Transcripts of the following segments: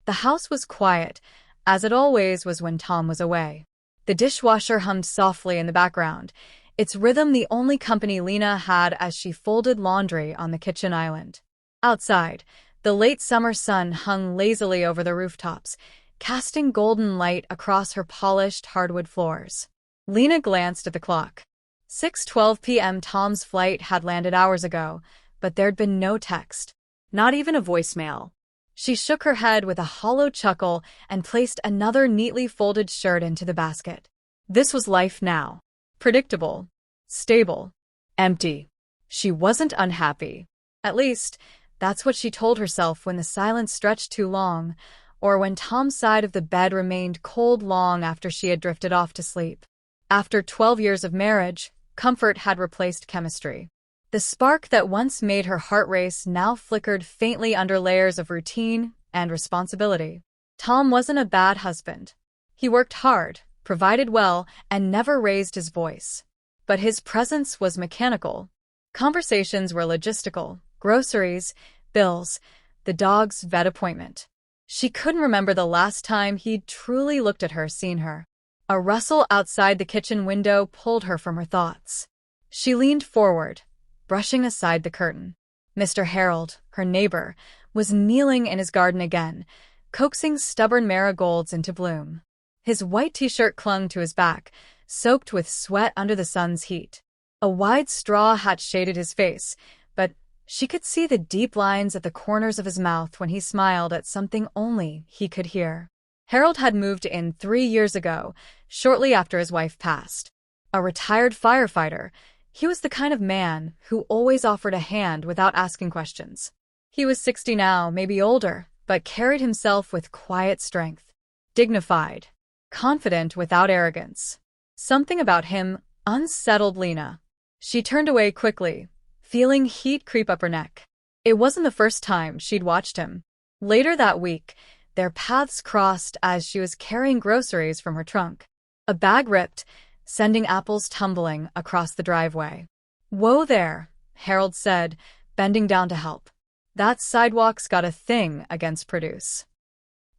The house was quiet, as it always was when Tom was away. The dishwasher hummed softly in the background, its rhythm the only company Lena had as she folded laundry on the kitchen island. Outside, the late summer sun hung lazily over the rooftops, casting golden light across her polished hardwood floors. Lena glanced at the clock. 6:12 p.m. Tom's flight had landed hours ago, but there'd been no text. Not even a voicemail. She shook her head with a hollow chuckle and placed another neatly folded shirt into the basket. This was life now. Predictable. Stable. Empty. She wasn't unhappy. At least, that's what she told herself when the silence stretched too long, or when Tom's side of the bed remained cold long after she had drifted off to sleep. After 12 years of marriage, comfort had replaced chemistry. The spark that once made her heart race now flickered faintly under layers of routine and responsibility. Tom wasn't a bad husband. He worked hard, provided well, and never raised his voice. But his presence was mechanical. Conversations were logistical. Groceries, bills, the dog's vet appointment. She couldn't remember the last time he'd truly looked at her, seen her. A rustle outside the kitchen window pulled her from her thoughts. She leaned forward, brushing aside the curtain. Mr. Harold, her neighbor, was kneeling in his garden again, coaxing stubborn marigolds into bloom. His white t-shirt clung to his back, soaked with sweat under the sun's heat. A wide straw hat shaded his face, but she could see the deep lines at the corners of his mouth when he smiled at something only he could hear. Harold had moved in 3 years ago, shortly after his wife passed. A retired firefighter, he was the kind of man who always offered a hand without asking questions. He was 60 now, maybe older, but carried himself with quiet strength. Dignified. Confident without arrogance. Something about him unsettled Lena. She turned away quickly, feeling heat creep up her neck. It wasn't the first time she'd watched him. Later that week, their paths crossed as she was carrying groceries from her trunk. A bag ripped, sending apples tumbling across the driveway. "Whoa there," Harold said, bending down to help. "That sidewalk's got a thing against produce."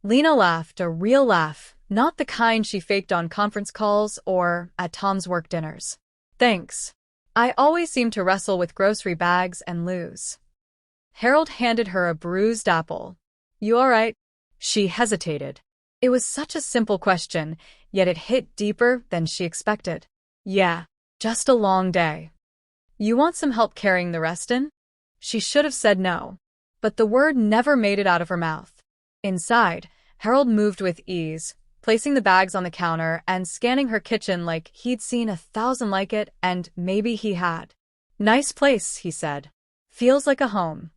Lena laughed, a real laugh, not the kind she faked on conference calls or at Tom's work dinners. "Thanks. I always seem to wrestle with grocery bags and lose." Harold handed her a bruised apple. "You all right?" She hesitated. It was such a simple question, yet it hit deeper than she expected. "Yeah, just a long day. You want some help carrying the rest in?" She should have said no, but the word never made it out of her mouth. Inside, Harold moved with ease, placing the bags on the counter and scanning her kitchen like he'd seen 1,000 like it, and maybe he had. "Nice place," he said. "Feels like a home."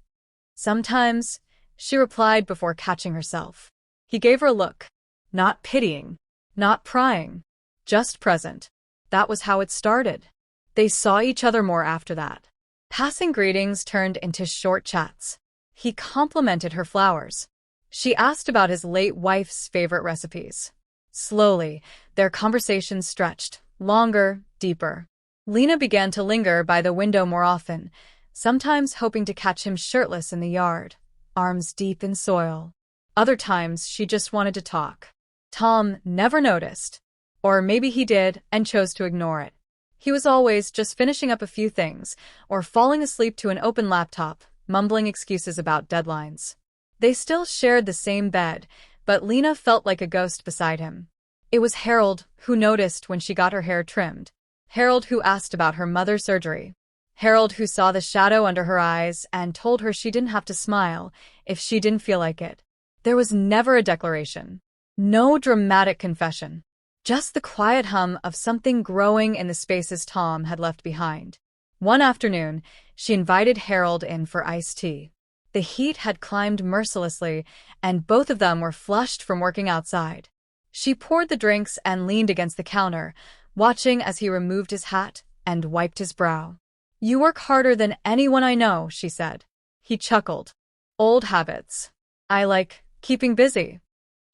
"Sometimes," she replied before catching herself. He gave her a look. Not pitying, not prying, just present. That was how it started. They saw each other more after that. Passing greetings turned into short chats. He complimented her flowers. She asked about his late wife's favorite recipes. Slowly, their conversation stretched, longer, deeper. Lena began to linger by the window more often, sometimes hoping to catch him shirtless in the yard, arms deep in soil. Other times, she just wanted to talk. Tom never noticed. Or maybe he did and chose to ignore it. He was always just finishing up a few things, or falling asleep to an open laptop, mumbling excuses about deadlines. They still shared the same bed, but Lena felt like a ghost beside him. It was Harold who noticed when she got her hair trimmed. Harold who asked about her mother's surgery. Harold who saw the shadow under her eyes and told her she didn't have to smile if she didn't feel like it. There was never a declaration. No dramatic confession. Just the quiet hum of something growing in the spaces Tom had left behind. One afternoon, she invited Harold in for iced tea. The heat had climbed mercilessly, and both of them were flushed from working outside. She poured the drinks and leaned against the counter, watching as he removed his hat and wiped his brow. "You work harder than anyone I know," she said. He chuckled. "Old habits. I like keeping busy."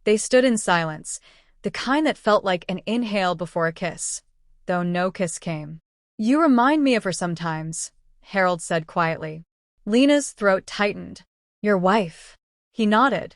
They stood in silence, the kind that felt like an inhale before a kiss, though no kiss came. "You remind me of her sometimes," Harold said quietly. Lena's throat tightened. "Your wife?" He nodded.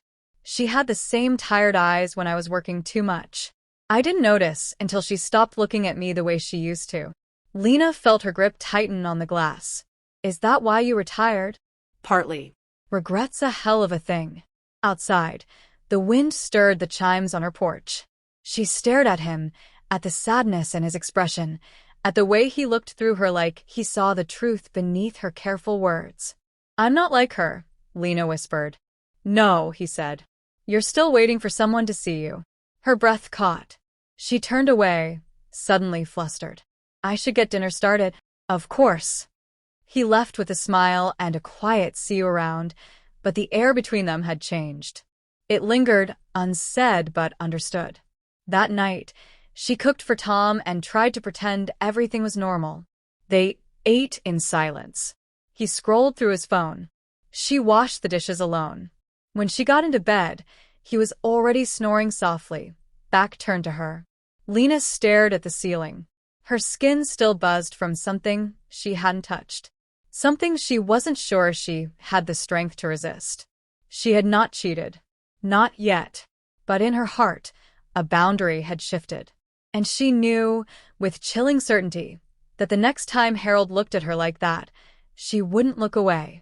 She had the same tired eyes when I was working too much. I didn't notice until she stopped looking at me the way she used to. Lena felt her grip tighten on the glass. Is that why you were tired? Partly. Regret's a hell of a thing. Outside, the wind stirred the chimes on her porch. She stared at him, at the sadness in his expression, at the way he looked through her like he saw the truth beneath her careful words. I'm not like her, Lena whispered. No, he said. You're still waiting for someone to see you. Her breath caught. She turned away, suddenly flustered. I should get dinner started. Of course. He left with a smile and a quiet see you around, but the air between them had changed. It lingered, unsaid but understood. That night, she cooked for Tom and tried to pretend everything was normal. They ate in silence. He scrolled through his phone. She washed the dishes alone. When she got into bed, he was already snoring softly, back turned to her. Lena stared at the ceiling. Her skin still buzzed from something she hadn't touched. Something she wasn't sure she had the strength to resist. She had not cheated. Not yet. But in her heart, a boundary had shifted. And she knew, with chilling certainty, that the next time Harold looked at her like that, she wouldn't look away.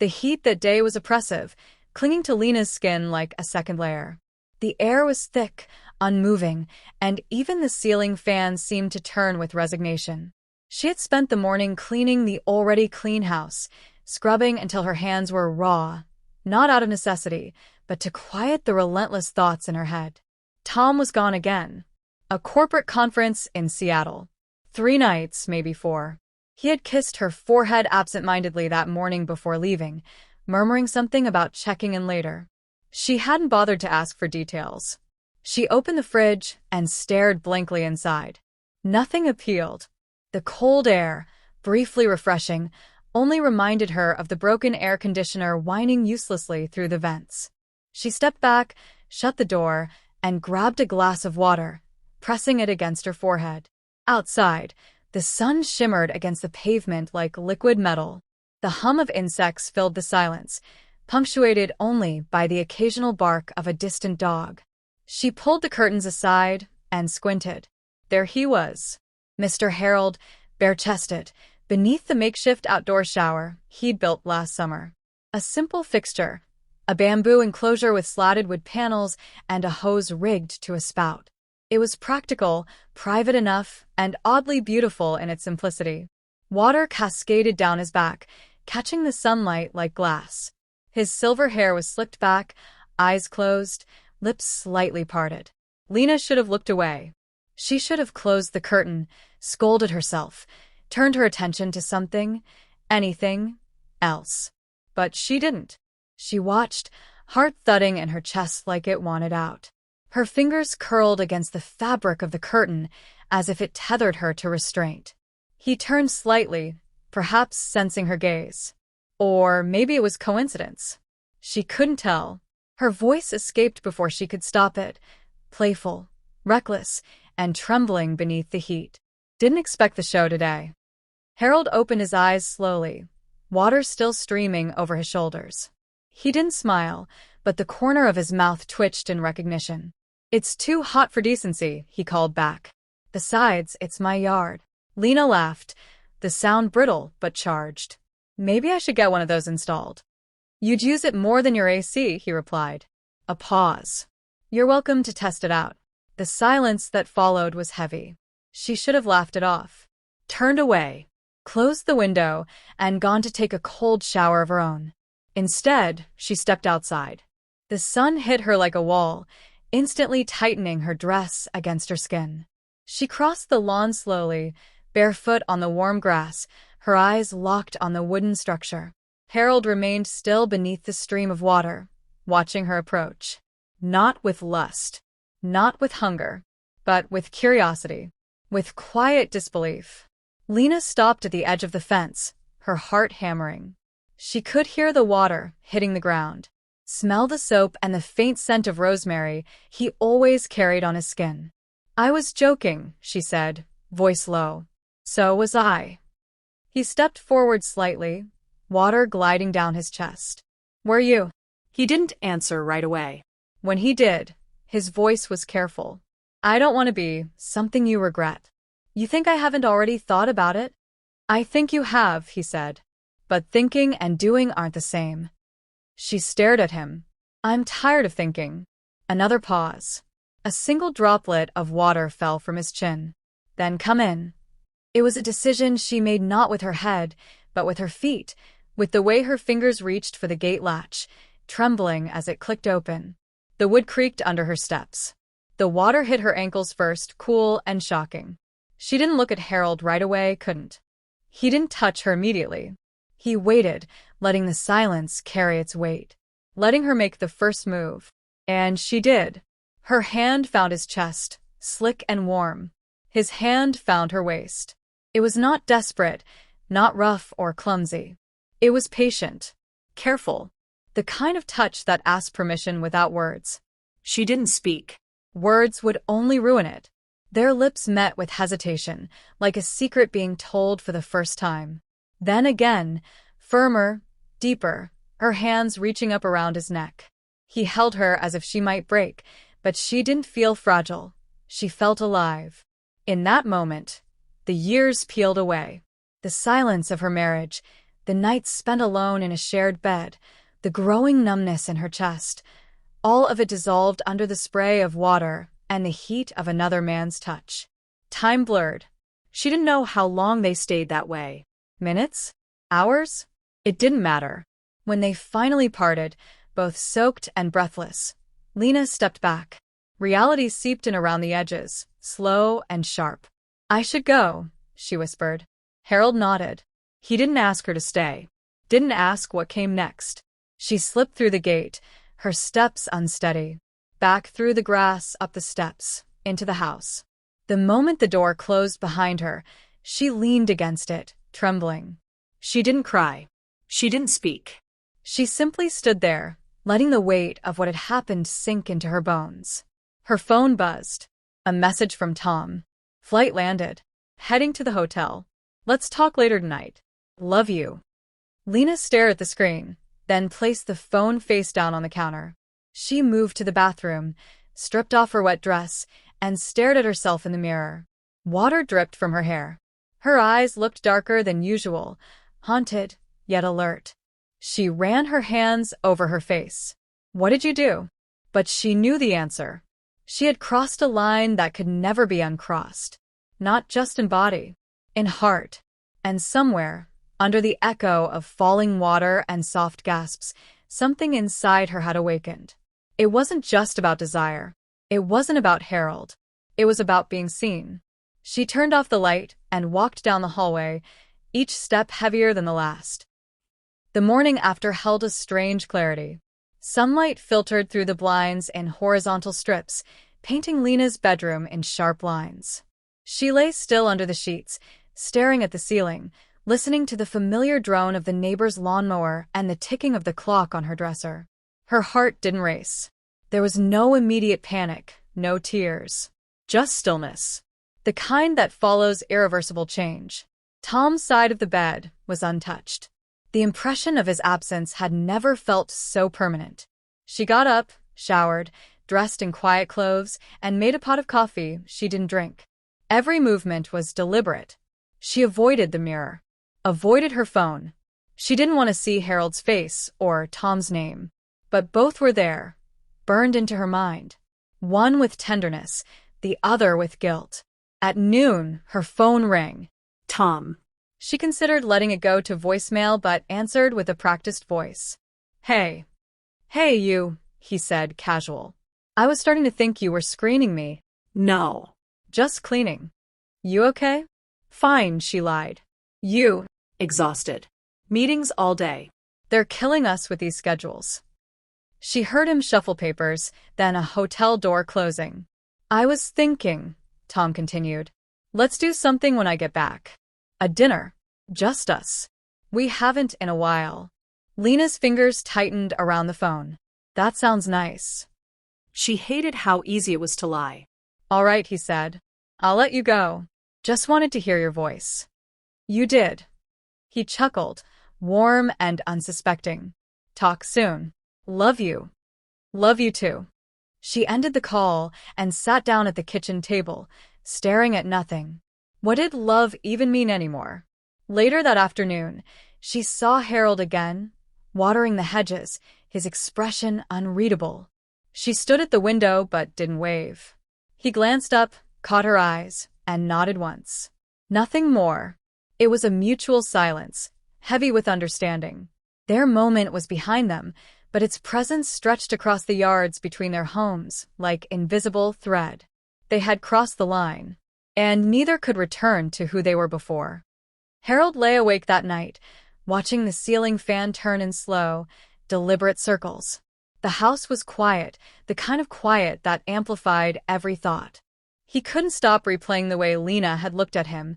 The heat that day was oppressive, clinging to Lena's skin like a second layer. The air was thick, unmoving, and even the ceiling fan seemed to turn with resignation. She had spent the morning cleaning the already clean house, scrubbing until her hands were raw, not out of necessity, but to quiet the relentless thoughts in her head. Tom was gone again. A corporate conference in Seattle. 3 nights, maybe 4. He had kissed her forehead absent-mindedly that morning before leaving, murmuring something about checking in later. She hadn't bothered to ask for details. She opened the fridge and stared blankly inside. Nothing appealed. The cold air, briefly refreshing, only reminded her of the broken air conditioner whining uselessly through the vents. She stepped back, shut the door, and grabbed a glass of water, pressing it against her forehead. Outside, the sun shimmered against the pavement like liquid metal. The hum of insects filled the silence, punctuated only by the occasional bark of a distant dog. She pulled the curtains aside and squinted. There he was, Mr. Harold, bare-chested, beneath the makeshift outdoor shower he'd built last summer. A simple fixture, a bamboo enclosure with slatted wood panels and a hose rigged to a spout. It was practical, private enough, and oddly beautiful in its simplicity. Water cascaded down his back, catching the sunlight like glass. His silver hair was slicked back, eyes closed, lips slightly parted. Lena should have looked away. She should have closed the curtain, scolded herself, turned her attention to something, anything, else. But she didn't. She watched, heart thudding in her chest like it wanted out. Her fingers curled against the fabric of the curtain, as if it tethered her to restraint. He turned slightly, perhaps sensing her gaze. Or maybe it was coincidence. She couldn't tell. Her voice escaped before she could stop it, playful, reckless, and trembling beneath the heat. Didn't expect the show today. Harold opened his eyes slowly, water still streaming over his shoulders. He didn't smile, but the corner of his mouth twitched in recognition. It's too hot for decency, he called back. Besides, it's my yard. Lena laughed, the sound brittle but charged. Maybe I should get one of those installed. You'd use it more than your AC, he replied. A pause. You're welcome to test it out. The silence that followed was heavy. She should have laughed it off. Turned away, closed the window, and gone to take a cold shower of her own. Instead, she stepped outside. The sun hit her like a wall, instantly tightening her dress against her skin. She crossed the lawn slowly, barefoot on the warm grass, her eyes locked on the wooden structure. Harold remained still beneath the stream of water, watching her approach. Not with lust, not with hunger, but with curiosity, with quiet disbelief. Lena stopped at the edge of the fence, her heart hammering. She could hear the water hitting the ground, smell the soap and the faint scent of rosemary he always carried on his skin. I was joking, she said, voice low. So was I. He stepped forward slightly, water gliding down his chest. Were you? He didn't answer right away. When he did, his voice was careful. I don't want to be something you regret. You think I haven't already thought about it? I think you have, he said. But thinking and doing aren't the same. She stared at him. I'm tired of thinking. Another pause. A single droplet of water fell from his chin. Then come in. It was a decision she made not with her head, but with her feet, with the way her fingers reached for the gate latch, trembling as it clicked open. The wood creaked under her steps. The water hit her ankles first, cool and shocking. She didn't look at Harold right away, couldn't. He didn't touch her immediately. He waited, letting the silence carry its weight, letting her make the first move. And she did. Her hand found his chest, slick and warm. His hand found her waist. It was not desperate, not rough or clumsy. It was patient, careful, the kind of touch that asked permission without words. She didn't speak. Words would only ruin it. Their lips met with hesitation, like a secret being told for the first time. Then again, firmer, deeper, her hands reaching up around his neck. He held her as if she might break, but she didn't feel fragile. She felt alive. In that moment, the years peeled away. The silence of her marriage, the nights spent alone in a shared bed, the growing numbness in her chest, all of it dissolved under the spray of water and the heat of another man's touch. Time blurred. She didn't know how long they stayed that way. Minutes? Hours? It didn't matter. When they finally parted, both soaked and breathless, Lena stepped back. Reality seeped in around the edges, slow and sharp. I should go, she whispered. Harold nodded. He didn't ask her to stay. Didn't ask what came next. She slipped through the gate, her steps unsteady. Back through the grass, up the steps, into the house. The moment the door closed behind her, she leaned against it, trembling. She didn't cry. She didn't speak. She simply stood there, letting the weight of what had happened sink into her bones. Her phone buzzed. A message from Tom. Flight landed. Heading to the hotel. Let's talk later tonight. Love you. Lena stared at the screen, then placed the phone face down on the counter. She moved to the bathroom, stripped off her wet dress, and stared at herself in the mirror. Water dripped from her hair. Her eyes looked darker than usual, haunted, yet alert. She ran her hands over her face. What did you do? But she knew the answer. She had crossed a line that could never be uncrossed. Not just in body, in heart. And somewhere, under the echo of falling water and soft gasps, something inside her had awakened. It wasn't just about desire. It wasn't about Harold. It was about being seen. She turned off the light and walked down the hallway, each step heavier than the last. The morning after held a strange clarity. Sunlight filtered through the blinds in horizontal strips, painting Lena's bedroom in sharp lines. She lay still under the sheets, staring at the ceiling, listening to the familiar drone of the neighbor's lawnmower and the ticking of the clock on her dresser. Her heart didn't race. There was no immediate panic, no tears. Just stillness. The kind that follows irreversible change. Tom's side of the bed was untouched. The impression of his absence had never felt so permanent. She got up, showered, dressed in quiet clothes, and made a pot of coffee she didn't drink. Every movement was deliberate. She avoided the mirror. Avoided her phone. She didn't want to see Harold's face or Tom's name. But both were there, burned into her mind. One with tenderness, the other with guilt. At noon, her phone rang. Tom. She considered letting it go to voicemail but answered with a practiced voice. Hey. Hey, you, he said, casual. I was starting to think you were screening me. No. Just cleaning. You okay? Fine, she lied. You. Exhausted. Meetings all day. They're killing us with these schedules. She heard him shuffle papers, then a hotel door closing. I was thinking, Tom continued. Let's do something when I get back. A dinner. Just us. We haven't in a while. Lena's fingers tightened around the phone. That sounds nice. She hated how easy it was to lie. All right, he said. I'll let you go. Just wanted to hear your voice. You did. He chuckled, warm and unsuspecting. Talk soon. Love you. Love you too. She ended the call and sat down at the kitchen table, staring at nothing. What did love even mean anymore? Later that afternoon, she saw Harold again, watering the hedges, his expression unreadable. She stood at the window but didn't wave. He glanced up, caught her eyes, and nodded once. Nothing more. It was a mutual silence, heavy with understanding. Their moment was behind them, but its presence stretched across the yards between their homes like invisible thread. They had crossed the line, and neither could return to who they were before. Harold lay awake that night, watching the ceiling fan turn in slow, deliberate circles. The house was quiet, the kind of quiet that amplified every thought. He couldn't stop replaying the way Lena had looked at him,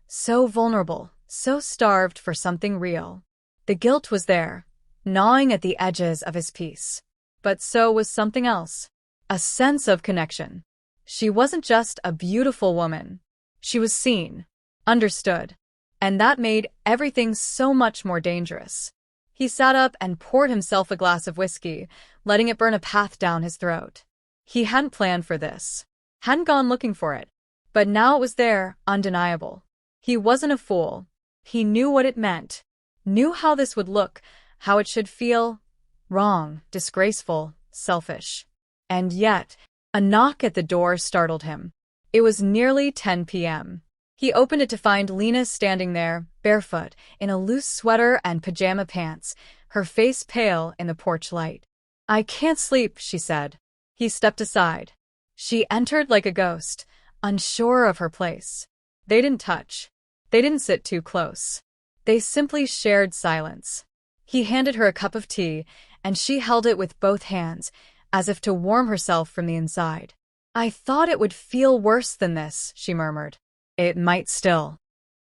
so vulnerable, so starved for something real. The guilt was there, gnawing at the edges of his peace. But so was something else. A sense of connection. She wasn't just a beautiful woman. She was seen, understood, and that made everything so much more dangerous. He sat up and poured himself a glass of whiskey, letting it burn a path down his throat. He hadn't planned for this, hadn't gone looking for it, but now it was there, undeniable. He wasn't a fool. He knew what it meant, knew how this would look, how it should feel. Wrong, disgraceful, selfish. And yet, a knock at the door startled him. It was nearly 10 p.m. He opened it to find Lena standing there, barefoot, in a loose sweater and pajama pants, her face pale in the porch light. "I can't sleep," she said. He stepped aside. She entered like a ghost, unsure of her place. They didn't touch. They didn't sit too close. They simply shared silence. He handed her a cup of tea, and she held it with both hands, as if to warm herself from the inside. "I thought it would feel worse than this," she murmured. "It might still."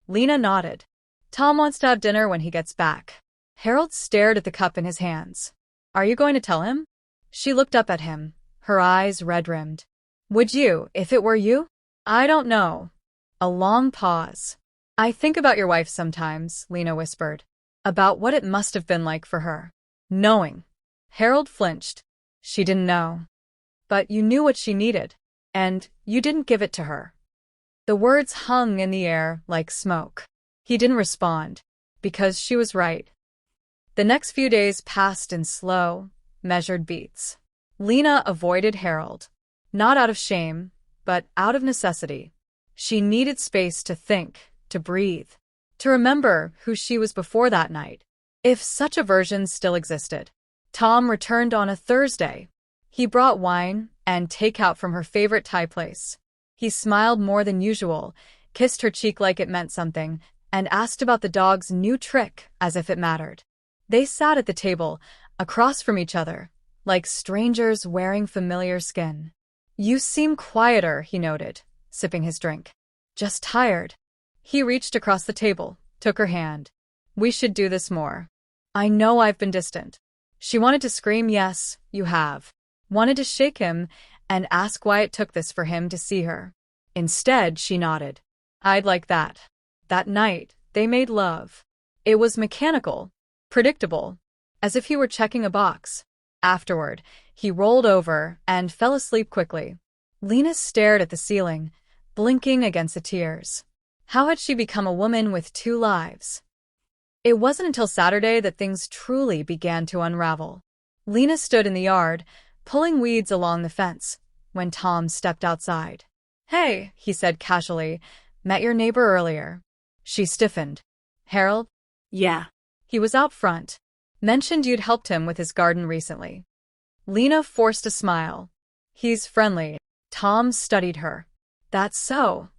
Lena nodded. "Tom wants to have dinner when he gets back." Harold stared at the cup in his hands. "Are you going to tell him?" She looked up at him, her eyes red-rimmed. "Would you, if it were you?" "I don't know." A long pause. "I think about your wife sometimes," Lena whispered. "About what it must have been like for her. Knowing." Harold flinched. "She didn't know." "But you knew what she needed. And you didn't give it to her." The words hung in the air like smoke. He didn't respond, because she was right. The next few days passed in slow, measured beats. Lena avoided Harold, not out of shame, but out of necessity. She needed space to think, to breathe, to remember who she was before that night, if such a version still existed. Tom returned on a Thursday. He brought wine and takeout from her favorite Thai place. He smiled more than usual, kissed her cheek like it meant something, and asked about the dog's new trick as if it mattered. They sat at the table, across from each other, like strangers wearing familiar skin. "You seem quieter," he noted, sipping his drink. "Just tired." He reached across the table, took her hand. "We should do this more. I know I've been distant." She wanted to scream, "Yes, you have." Wanted to shake him and ask why it took this for him to see her. Instead, she nodded. "I'd like that." That night, they made love. It was mechanical, predictable, as if he were checking a box. Afterward, he rolled over and fell asleep quickly. Lena stared at the ceiling, blinking against the tears. How had she become a woman with two lives? It wasn't until Saturday that things truly began to unravel. Lena stood in the yard, pulling weeds along the fence, when Tom stepped outside. "Hey," he said casually, "met your neighbor earlier." She stiffened. "Harold?" Yeah. He was out front. "Mentioned you'd helped him with his garden recently." Lena forced a smile. "He's friendly." Tom studied her. "That's so."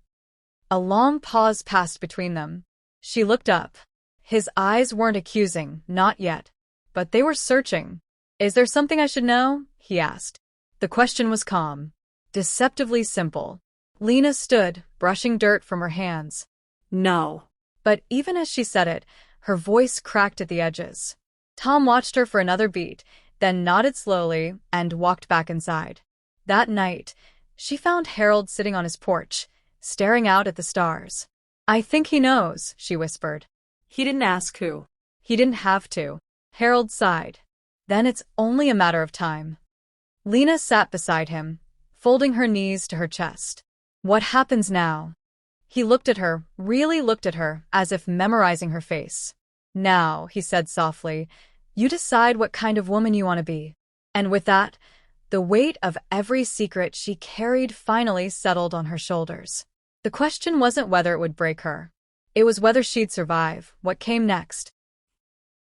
A long pause passed between them. She looked up. His eyes weren't accusing, not yet, but they were searching. "Is there something I should know?" he asked. The question was calm, deceptively simple. Lena stood, brushing dirt from her hands. No. But even as she said it, her voice cracked at the edges. Tom watched her for another beat, then nodded slowly and walked back inside. That night, she found Harold sitting on his porch, staring out at the stars. "I think he knows," she whispered. He didn't ask who. "He didn't have to." Harold sighed. Then it's only a matter of time. Lena sat beside him, folding her knees to her chest. What happens now? He looked at her, really looked at her, as if memorizing her face. Now, he said softly, you decide what kind of woman you want to be. And with that, the weight of every secret she carried finally settled on her shoulders. The question wasn't whether it would break her. It was whether she'd survive what came next.